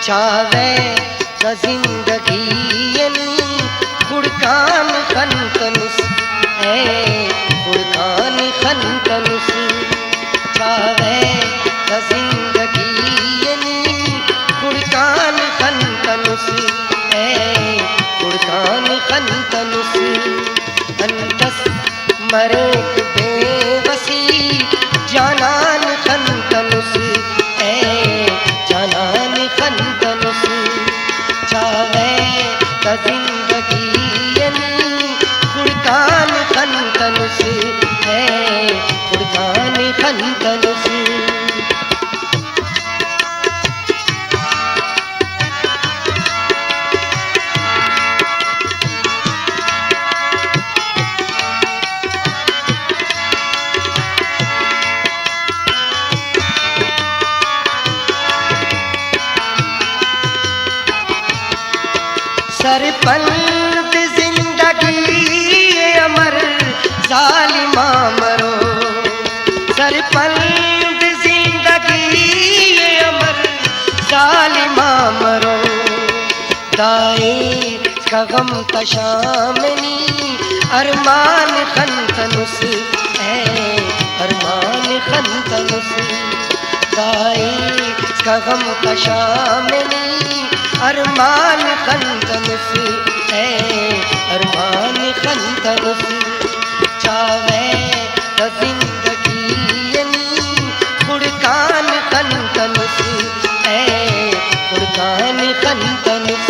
चावे न जिंदगी खुड़कान खनतनुस खुड़कान खनतनुस चावे न जिंदगी खुड़कान खनतनुस खुड़कान खनतनुस अंतस मरेक बेवसी जानान खनतनुस जानान खनतनुस चावे त जिंदगी खुड़कान खनतनुस खुड़कान खनतनुस सरपंद जिंदगी अमर जालिमा मरो सरपंद जिंदगी अमर जालिमा मरो दाए का गम कशामनी अरमान खनतनुस अरमान खनतनुस दाए का गम कशामनी अरमान खनतनुस अरमान खनतनुस चावे त जिंदगी खुड़कान खनतनुस खुड़कान खनतनुस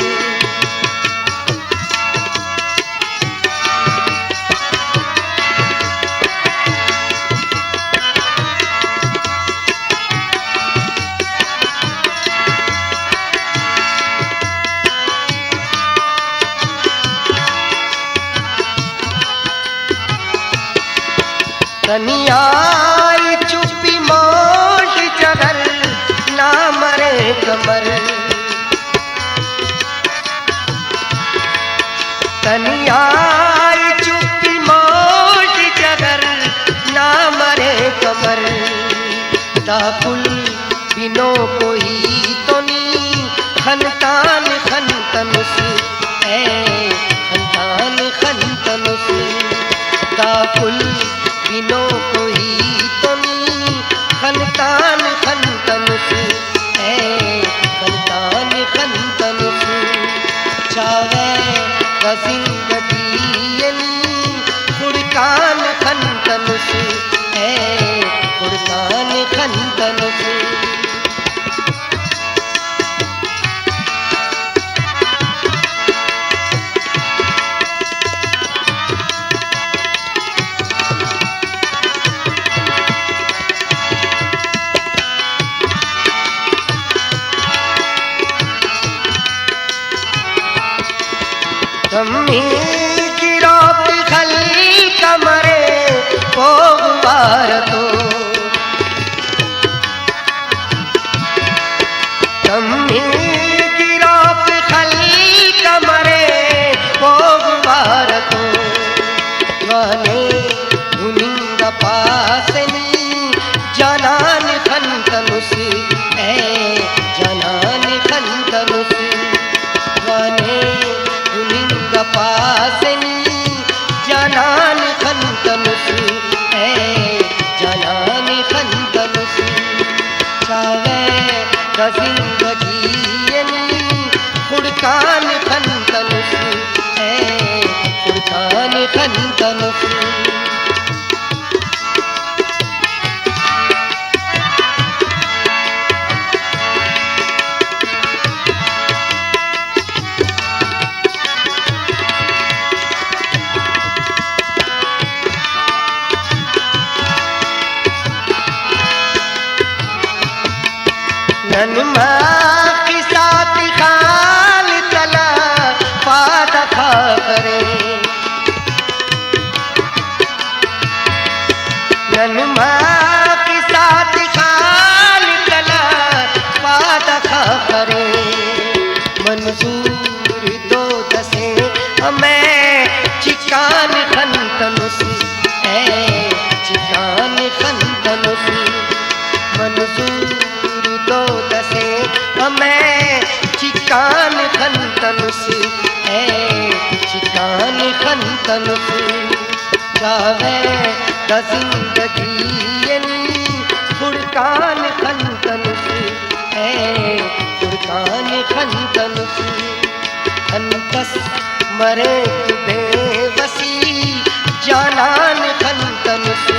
तनियाई चुप्पी मोश जगल ना मरे कमर तनियाई चुप्पी मोश जगल ना मरे कमर दाकुल बिनो कोई तो नी खनतान खनतनुस खनतान खनतनुस दाकुल बिनो कोई तो नी खनतान खनतनुस खनतान खनतनुस चावे न जिंदगी खुड़कान खनतनुस खुड़कान खनतनुस तम्मी की रात खल कमरे पोगवार तो तम्मी की रात खल कमरे पोगवार तो वाने धुनिंग पासनी जानान खनतनुस जानान खनतनुस वाने पासनी जानान खनतनुस जानान खनतनुस चावे त जिंदगी खुड़कान खनतनुस खुड़कान खनतनुस ननमा की साथ खाल तला पादा खा करे ननमा की साथ खाल तला पादा खा करे मंजूर दो दसे हमें चिकान खनतनुस चिकान खनतनुस मंजूर दो दसे हमें तनुस जावे द जिंदगी बुड़कान खन तनुस है बुड़कान खन तनुस अंतस मरे बेवसी जानान खन तनुस